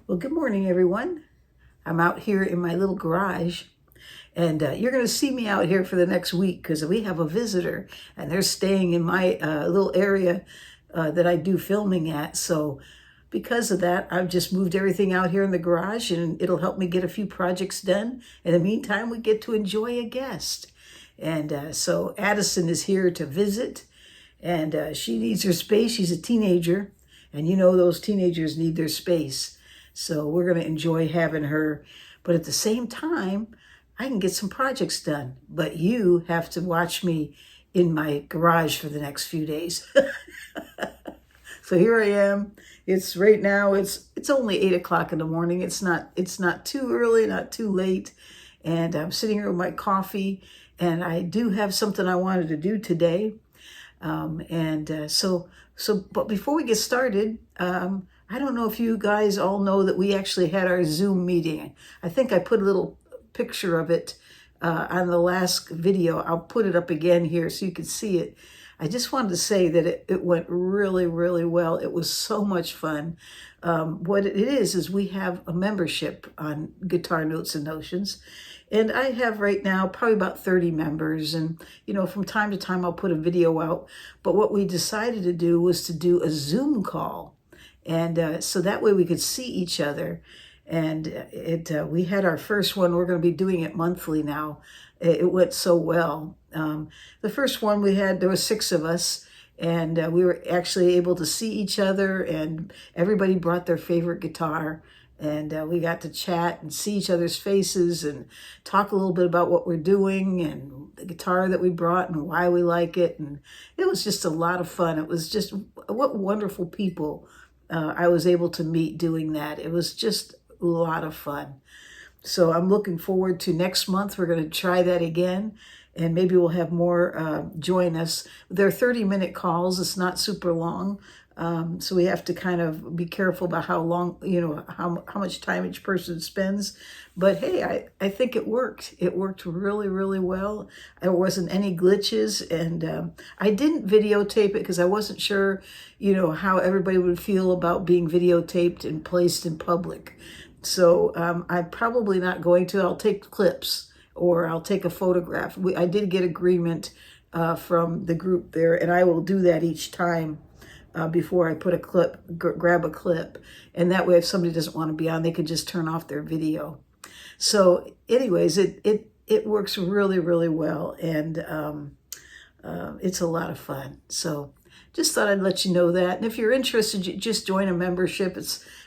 Well, good morning, everyone. I'm out here in my little garage, and you're going to see me out here for the next week because we have a visitor, and they're staying in my little area that I do filming at. So because of that, I've just moved everything out here in the garage, and it'll help me get a few projects done. In the meantime, we get to enjoy a guest. And so Addison is here to visit, and she needs her space. She's a teenager, and you know those teenagers need their space. So we're going to enjoy having her. But at the same time, I can get some projects done. But you have to watch me in my garage for the next few days. So here I am. It's right now, it's only 8 o'clock in the morning. It's not too early, not too late. And I'm sitting here with my coffee. And I do have something I wanted to do today. But before we get started, I don't know if you guys all know that we actually had our Zoom meeting. I think I put a little picture of it on the last video. I'll put it up again here so you can see it. I just wanted to say that it went really, really well. It was so much fun. What it is we have a membership on Guitar Notes and Notions. And I have right now probably about 30 members. And, you know, from time to time, I'll put a video out. But what we decided to do was to do a Zoom call. And so that way we could see each other. And we had our first one. We're going to be doing it monthly now. It went so well. The first one we had, there were 6 of us. And we were actually able to see each other. And everybody brought their favorite guitar. And we got to chat and see each other's faces and talk a little bit about what we're doing and the guitar that we brought and why we like it. And it was just a lot of fun. It was just, what wonderful people I was able to meet doing that. It was just a lot of fun. So I'm looking forward to next month. We're going to try that again. And maybe we'll have more join us. They're 30-minute calls. It's not super long. So we have to kind of be careful about how long, you know, how much time each person spends. But hey, I think it worked. It worked really, really well. There wasn't any glitches. And I didn't videotape it because I wasn't sure, you know, how everybody would feel about being videotaped and placed in public. So I'm probably not going to. I'll take clips or I'll take a photograph. I did get agreement from the group there, and I will do that each time. Before I put a clip, grab a clip. And that way, if somebody doesn't want to be on, they can just turn off their video. So anyways, it works really, really well. And it's a lot of fun. So just thought I'd let you know that. And if you're interested, just join a membership.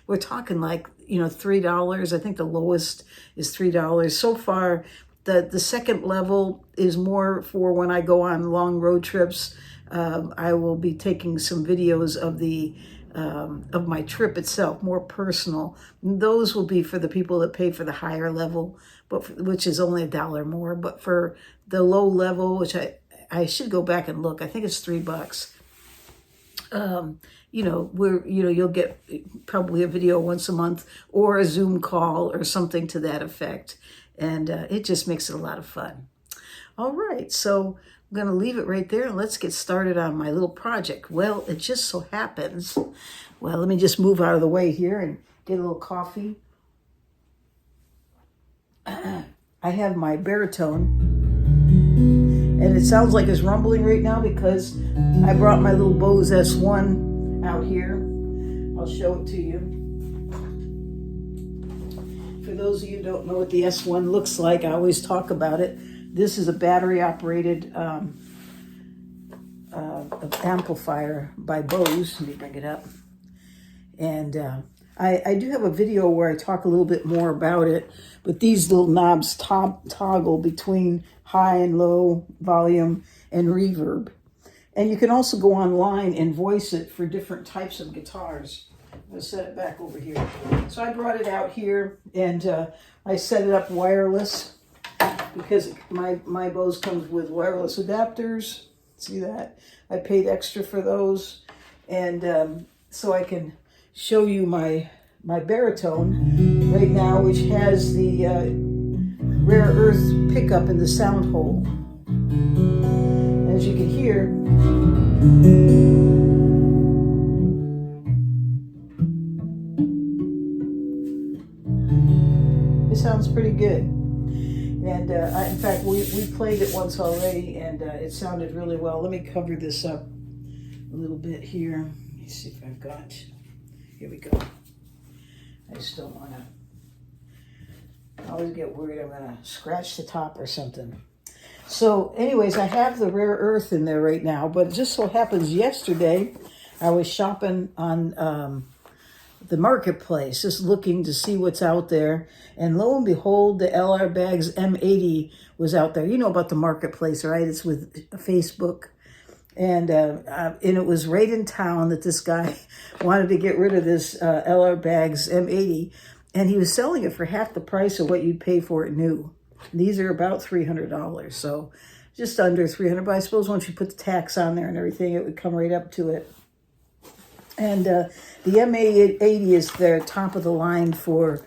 We're talking like, you know, $3. I think the lowest is $3. So far, the second level is more for when I go on long road trips. I will be taking some videos of my trip itself, more personal. And those will be for the people that pay for the higher level, which is only $1 more. But for the low level, which I should go back and look, I think it's $3. You know, you'll get probably a video once a month or a Zoom call or something to that effect. And it just makes it a lot of fun. All right, so I'm going to leave it right there and let's get started on my little project. Well, it just so happens, well, let me just move out of the way here and get a little coffee. I have my baritone, and it sounds like it's rumbling right now because I brought my little Bose S1 out here. I'll show it to you. For those of you who don't know what the S1 looks like, I always talk about it. This is a battery-operated amplifier by Bose. Let me bring it up. And I do have a video where I talk a little bit more about it, but these little knobs toggle between high and low volume and reverb. And you can also go online and voice it for different types of guitars. I'm going to set it back over here. So I brought it out here, and I set it up wireless, because my Bose comes with wireless adapters. See that? I paid extra for those. And so I can show you my baritone right now, which has the RareEarth pickup in the sound hole. As you can hear, It sounds pretty good. And in fact, we played it once already, and it sounded really well. Let me cover this up a little bit here. Let me see if I've got, here we go. I just don't want to, I always get worried I'm going to scratch the top or something. So anyways, I have the Rare Earth in there right now, but it just so happens yesterday I was shopping on the marketplace, just looking to see what's out there. And lo and behold, the LR Baggs M80 was out there. You know about the marketplace, right? It's with Facebook. And it was right in town that this guy wanted to get rid of this LR Baggs M80. And he was selling it for half the price of what you'd pay for it new. These are about $300. So just under $300. But I suppose once you put the tax on there and everything, it would come right up to it. And the M80 is their top of the line for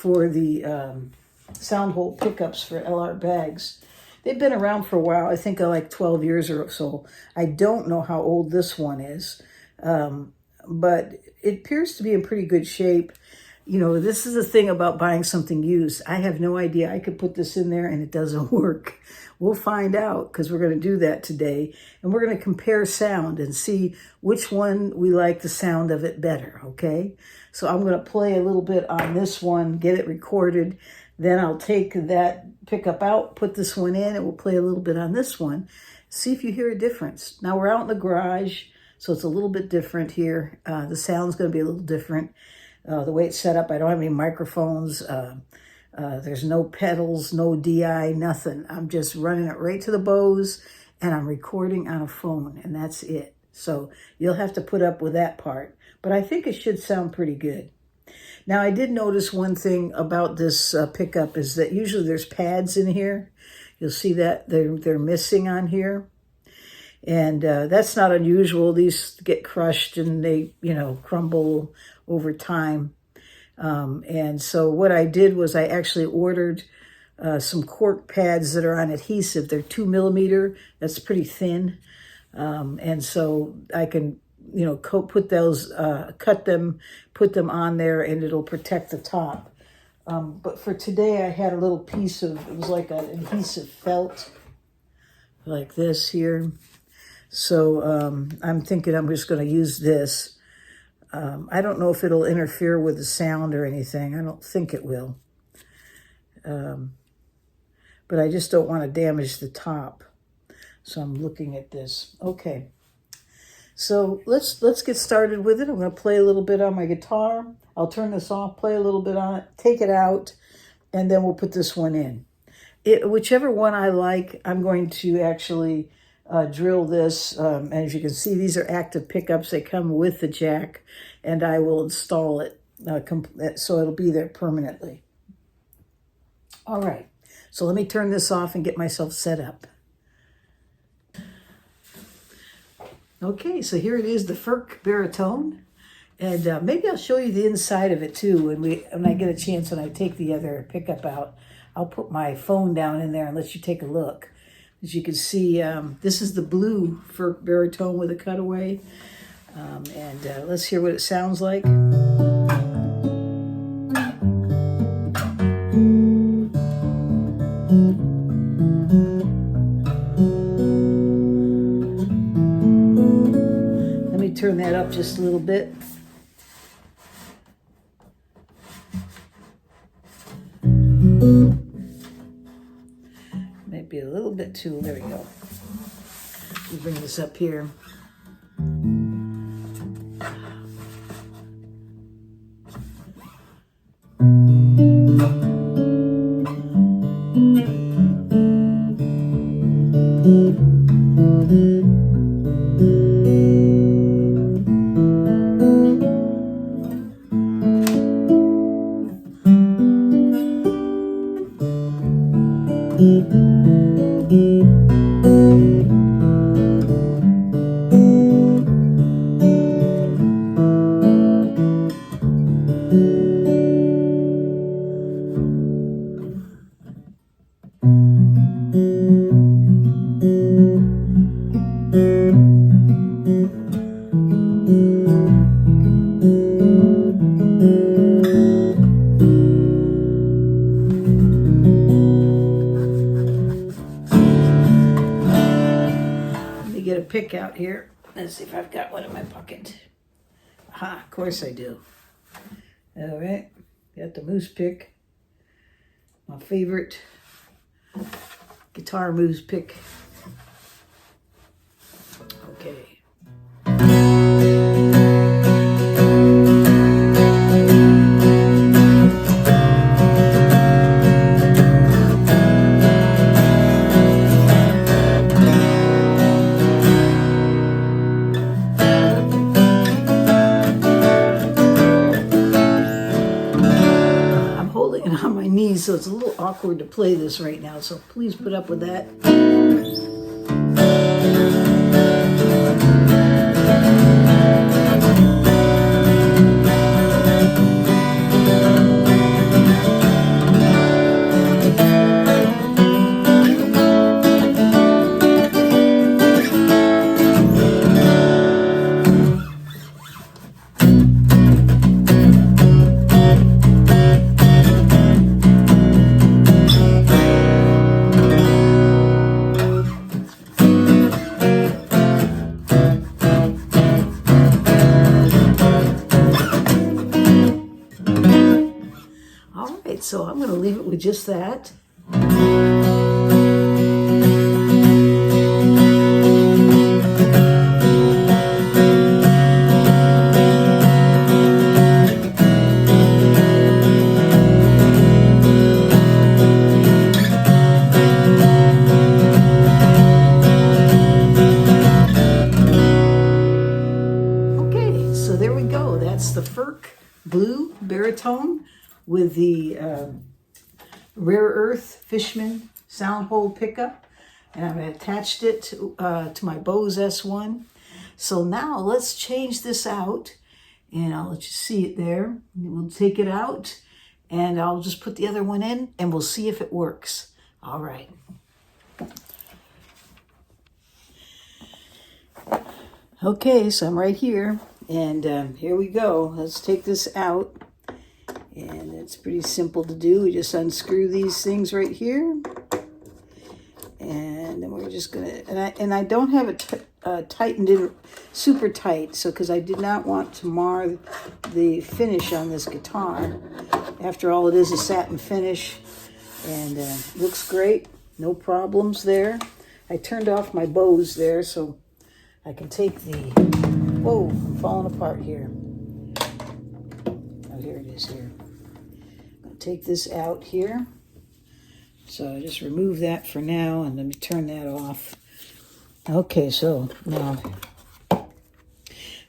the sound hole pickups for LR Baggs. They've been around for a while. I think like 12 years or so. I don't know how old this one is, but it appears to be in pretty good shape. You know, this is the thing about buying something used. I have no idea. I could put this in there and it doesn't work. We'll find out, because we're going to do that today. And we're going to compare sound and see which one we like the sound of it better, okay? So I'm going to play a little bit on this one, get it recorded. Then I'll take that pickup out, put this one in, and we'll play a little bit on this one. See if you hear a difference. Now we're out in the garage, so it's a little bit different here. The sound's going to be a little different. The way it's set up, I don't have any microphones. There's no pedals, no DI, nothing. I'm just running it right to the Bose, and I'm recording on a phone, and that's it. So you'll have to put up with that part. But I think it should sound pretty good. Now, I did notice one thing about this pickup is that usually there's pads in here. You'll see that they're missing on here. And that's not unusual. These get crushed and they, you know, crumble over time. And so what I did was I actually ordered some cork pads that are on adhesive. They're 2 millimeter. That's pretty thin. And so I can, you know, put those, cut them, put them on there, and it'll protect the top. But for today, I had a little piece of, it was like an adhesive felt, like this here. So I'm thinking I'm just going to use this. I don't know if it'll interfere with the sound or anything. I don't think it will. But I just don't want to damage the top. So I'm looking at this. Okay. So let's get started with it. I'm going to play a little bit on my guitar. I'll turn this off, play a little bit on it, take it out, and then we'll put this one in. Whichever one I like, I'm going to actually drill this. And as you can see, these are active pickups. They come with the jack, and I will install it so it'll be there permanently. All right, so let me turn this off and get myself set up. Okay, so here it is, the Furch Baritone. And maybe I'll show you the inside of it too when I get a chance, when I take the other pickup out. I'll put my phone down in there and let you take a look. As you can see, this is the blue Furch Baritone with a cutaway. And let's hear what it sounds like. Let me turn that up just a little bit. Maybe a little bit too, there we go. Let me bring this up here. pick out here. Let's see if I've got one in my pocket. Aha, of course I do. All right, got the moose pick. My favorite guitar moose pick. Okay. On my knees, so it's a little awkward to play this right now, so please put up with that. So I'm going to leave it with just that. Okay, so there we go. That's the Furch Blue Baritone with the RareEarth Fishman sound hole pickup, and I've attached it to my Bose S1. So now let's change this out, and I'll let you see it there. We'll take it out, and I'll just put the other one in, and we'll see if it works. All right. Okay, so I'm right here, and here we go. Let's take this out. And it's pretty simple to do. We just unscrew these things right here. And then we're just gonna, and I don't have it tightened in super tight, so because I did not want to mar the finish on this guitar. After all, it is a satin finish, and looks great. No problems there. I turned off my Bose there, so I can take the, whoa, I'm falling apart here. Oh, here it is here. Take this out here. So I just remove that for now, and let me turn that off. Okay, so now,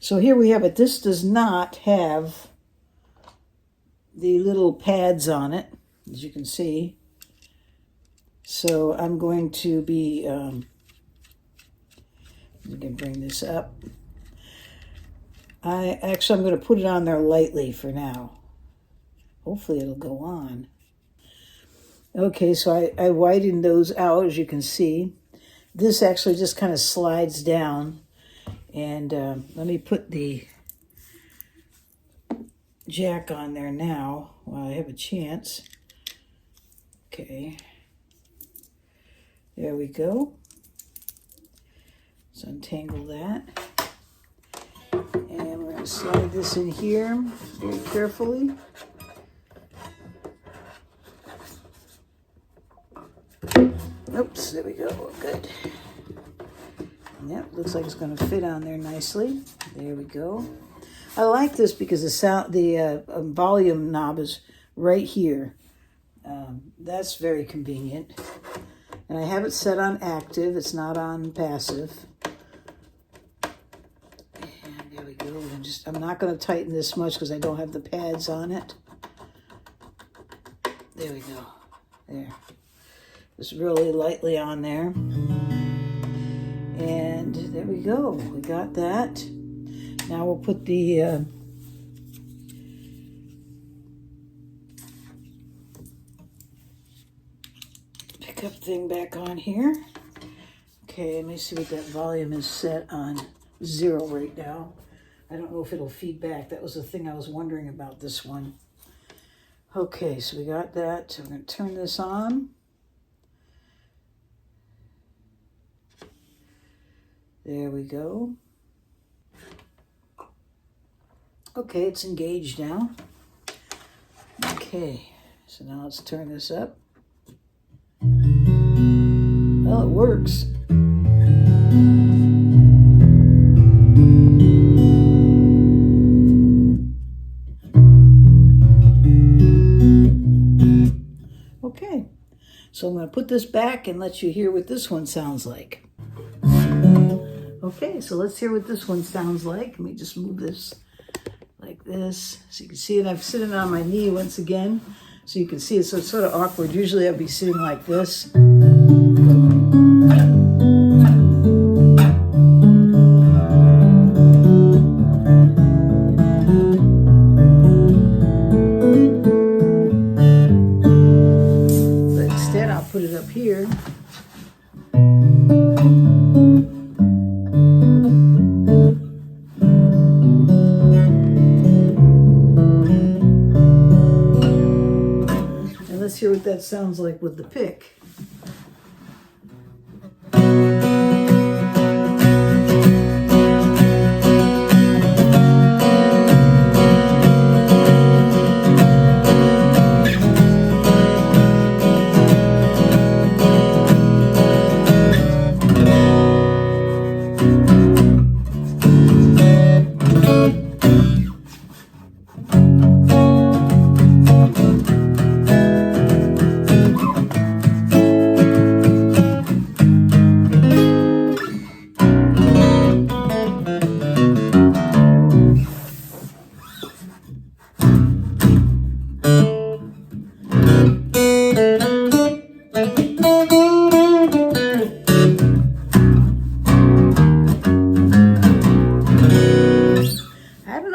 so here we have it. This does not have the little pads on it, as you can see. So I'm going to be, I'm going to bring this up. I'm going to put it on there lightly for now. Hopefully it'll go on. Okay, so I widened those out, as you can see. This actually just kind of slides down. And let me put the jack on there now while I have a chance. Okay. There we go. Let's untangle that. And we're going to slide this in here very carefully. Oops, there we go. Good. Yep, looks like it's going to fit on there nicely. There we go. I like this because the volume knob is right here. That's very convenient. And I have it set on active. It's not on passive. And there we go. I'm not going to tighten this much because I don't have the pads on it. There we go. There. Just really lightly on there. And there we go. We got that. Now we'll put the pickup thing back on here. Okay, let me see what that volume is set on. 0 right now. I don't know if it'll feed back. That was the thing I was wondering about this one. Okay, so we got that. I'm going to turn this on. There we go. Okay, it's engaged now. Okay, so now let's turn this up. Well, it works. Okay, so I'm going to put this back and let you hear what this one sounds like. Okay, so let's hear what this one sounds like. Let me just move this like this so you can see it. I'm sitting on my knee once again so you can see it. So it's sort of awkward. Usually I'd be sitting like this. But instead I'll put it up here. Let's hear what that sounds like with the pick.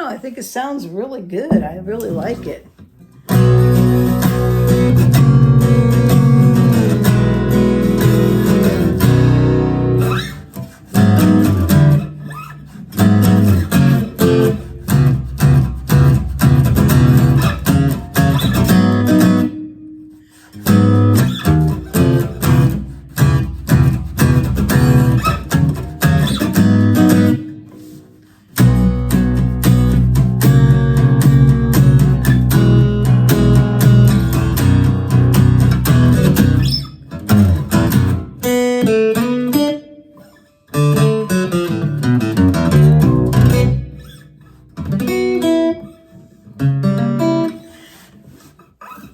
I think it sounds really good. I really like it.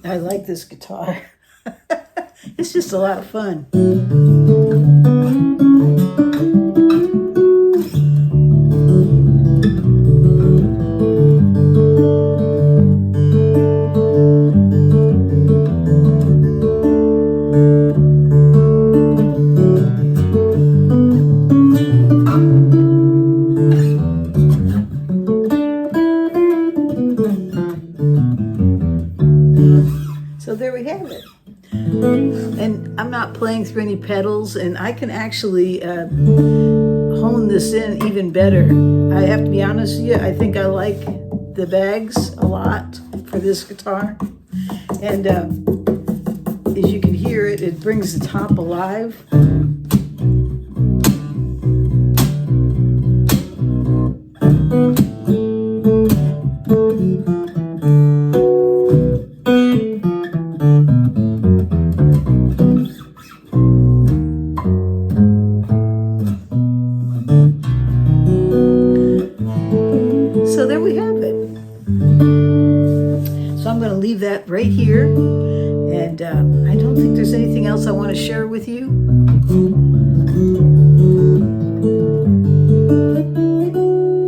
I like this guitar. It's just a lot of fun. So there we have it. And I'm not playing through any pedals, and I can actually hone this in even better. I have to be honest with you, I think I like the Baggs a lot for this guitar. And as you can hear it, it brings the top alive. So there we have it. So I'm going to leave that right here. And I don't think there's anything else I want to share with you.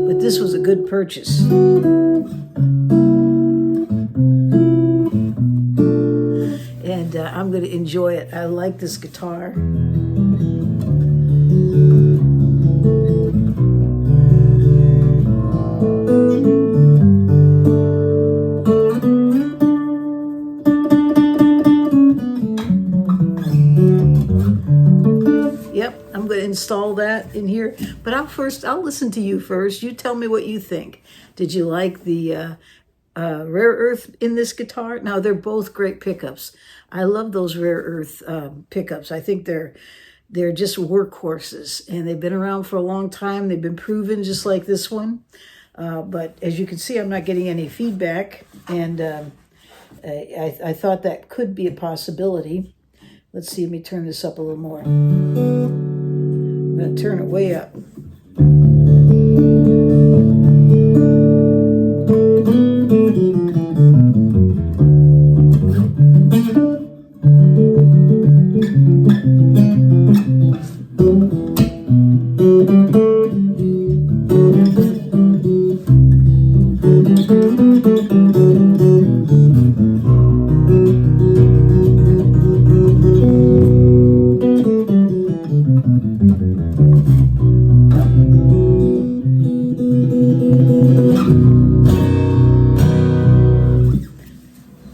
But this was a good purchase. And I'm going to enjoy it. I like this guitar. Yep, I'm going to install that in here. But I'll listen to you first. You tell me what you think. Did you like the RareEarth in this guitar? Now, they're both great pickups. I love those RareEarth pickups. I think they're they're just workhorses, and they've been around for a long time. They've been proven just like this one. But as you can see, I'm not getting any feedback, and I thought that could be a possibility. Let's see, let me turn this up a little more. I'm going to turn it way up.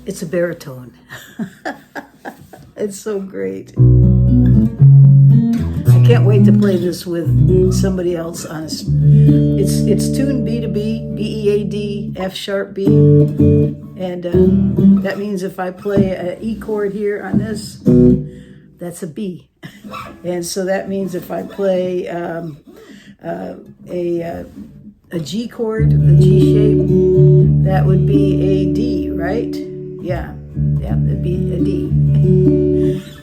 It's a baritone. It's so great. I can't wait to play this with somebody else on it's tuned B to B, B-E-A-D, F sharp B. And that means if I play an E chord here on this, that's a B. And so that means if I play a G chord, a G shape, that would be a D, right? Yeah, it'd be a D.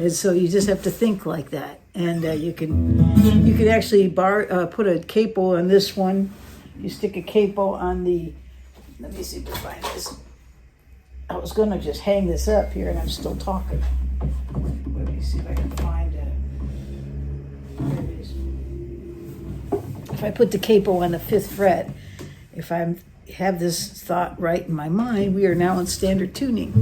And so you just have to think like that. And you can actually put a capo on this one. You stick a capo on the, let me see if I can find this. I was gonna just hang this up here and I'm still talking. Let me see if I can find it. There it is. If I put the capo on the 5th fret, if I have this thought right in my mind, we are now in standard tuning.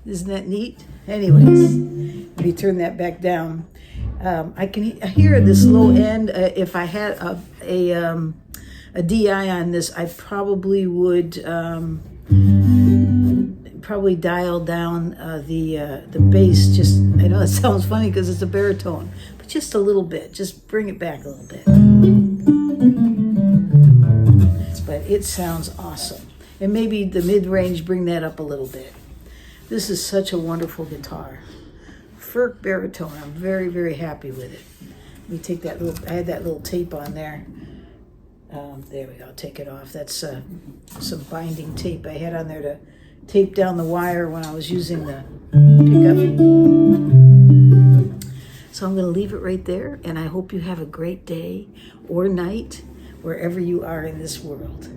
Isn't that neat? Anyways, let me turn that back down. I can hear this low end. If I had a DI on this, I probably would probably dial down the bass. Just, I know it sounds funny because it's a baritone, but just a little bit. Just bring it back a little bit. But it sounds awesome. And maybe the mid-range, bring that up a little bit. This is such a wonderful guitar. Furch Baritone, I'm very, very happy with it. Let me take that little, I had that little tape on there. There we go, take it off. That's some binding tape I had on there to tape down the wire when I was using the pickup. So I'm gonna leave it right there, and I hope you have a great day or night, wherever you are in this world.